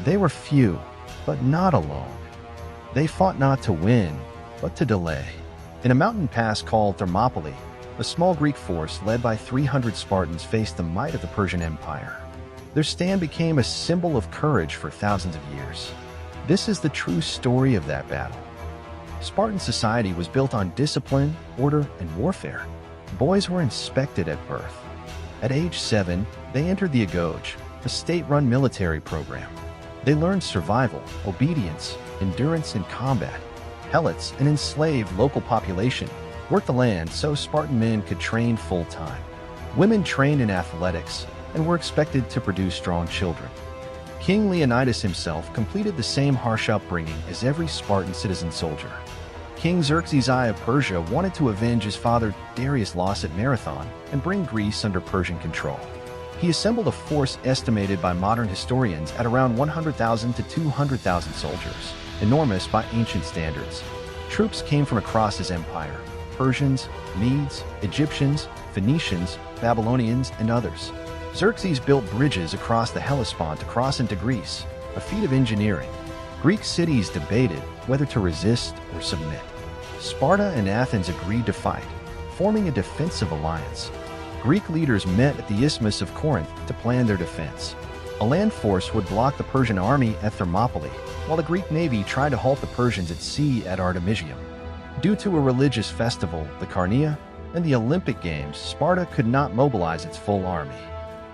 They were few, but not alone. They fought not to win, but to delay. In a mountain pass called Thermopylae, a small Greek force led by 300 Spartans faced the might of the Persian Empire. Their stand became a symbol of courage for thousands of years. This is the true story of that battle. Spartan society was built on discipline, order, and warfare. Boys were inspected at birth. At age 7, they entered the agoge, a state-run military program. They learned survival, obedience, endurance in combat. Helots, an enslaved local population, worked the land so Spartan men could train full-time. Women trained in athletics and were expected to produce strong children. King Leonidas himself completed the same harsh upbringing as every Spartan citizen soldier. King Xerxes I of Persia wanted to avenge his father Darius' loss at Marathon and bring Greece under Persian control. He assembled a force estimated by modern historians at around 100,000 to 200,000 soldiers, enormous by ancient standards. Troops came from across his empire: Persians, Medes, Egyptians, Phoenicians, Babylonians, and others. Xerxes built bridges across the Hellespont to cross into Greece, a feat of engineering. Greek cities debated whether to resist or submit. Sparta and Athens agreed to fight, forming a defensive alliance. Greek leaders met at the Isthmus of Corinth to plan their defense. A land force would block the Persian army at Thermopylae, while the Greek navy tried to halt the Persians at sea at Artemisium. Due to a religious festival, the Carnea, and the Olympic Games, Sparta could not mobilize its full army.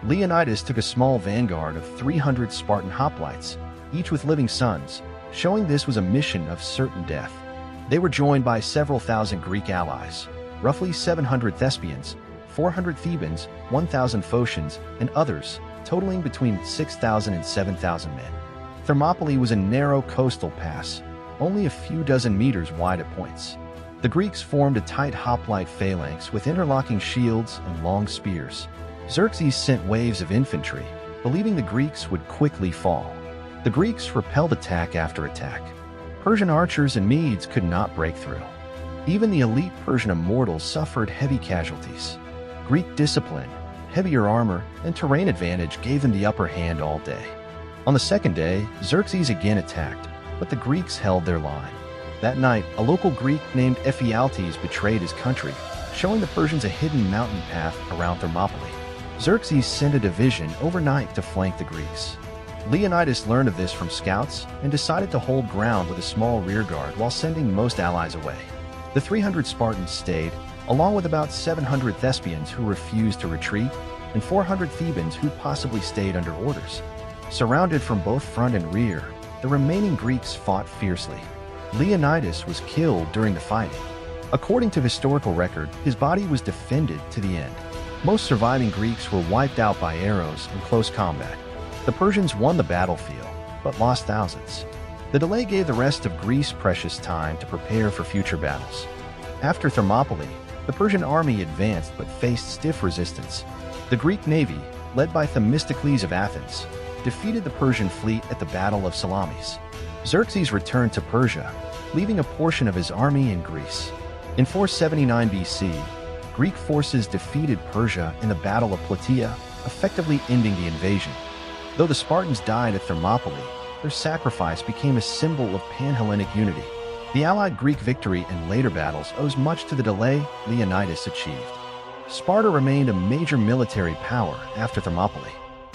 Leonidas took a small vanguard of 300 Spartan hoplites, each with living sons, showing this was a mission of certain death. They were joined by several thousand Greek allies, roughly 700 Thespians, 400 Thebans, 1,000 Phocians, and others, totaling between 6,000 and 7,000 men. Thermopylae was a narrow coastal pass, only a few dozen meters wide at points. The Greeks formed a tight hoplite phalanx with interlocking shields and long spears. Xerxes sent waves of infantry, believing the Greeks would quickly fall. The Greeks repelled attack after attack. Persian archers and Medes could not break through. Even the elite Persian immortals suffered heavy casualties. Greek discipline, heavier armor, and terrain advantage gave them the upper hand all day. On the second day, Xerxes again attacked, but the Greeks held their line. That night, a local Greek named Ephialtes betrayed his country, showing the Persians a hidden mountain path around Thermopylae. Xerxes sent a division overnight to flank the Greeks. Leonidas learned of this from scouts and decided to hold ground with a small rearguard while sending most allies away. The 300 Spartans stayed, along with about 700 Thespians who refused to retreat, and 400 Thebans who possibly stayed under orders. Surrounded from both front and rear, the remaining Greeks fought fiercely. Leonidas was killed during the fighting. According to historical record, his body was defended to the end. Most surviving Greeks were wiped out by arrows in close combat. The Persians won the battlefield, but lost thousands. The delay gave the rest of Greece precious time to prepare for future battles. After Thermopylae, the Persian army advanced but faced stiff resistance. The Greek navy, led by Themistocles of Athens, defeated the Persian fleet at the Battle of Salamis. Xerxes returned to Persia, leaving a portion of his army in Greece. In 479 BC, Greek forces defeated Persia in the Battle of Plataea, effectively ending the invasion. Though the Spartans died at Thermopylae, their sacrifice became a symbol of Pan-Hellenic unity. The Allied Greek victory in later battles owes much to the delay Leonidas achieved. Sparta remained a major military power after Thermopylae.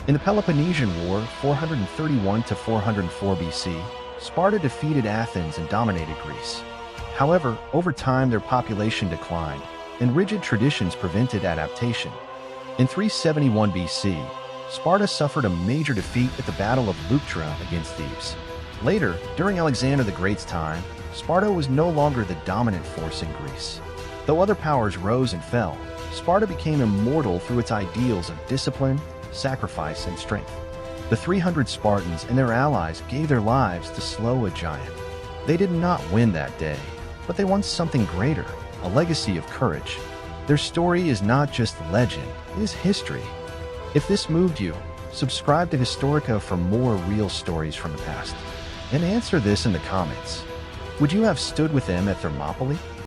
In the Peloponnesian War, 431 to 404 BC, Sparta defeated Athens and dominated Greece. However, over time their population declined, and rigid traditions prevented adaptation. In 371 BC, Sparta suffered a major defeat at the Battle of Leuctra against Thebes. Later, during Alexander the Great's time, Sparta was no longer the dominant force in Greece. Though other powers rose and fell, Sparta became immortal through its ideals of discipline, sacrifice, and strength. The 300 Spartans and their allies gave their lives to slow a giant. They did not win that day, but they won something greater, a legacy of courage. Their story is not just legend, it is history. If this moved you, subscribe to Historica for more real stories from the past. And answer this in the comments. Would you have stood with them at Thermopylae?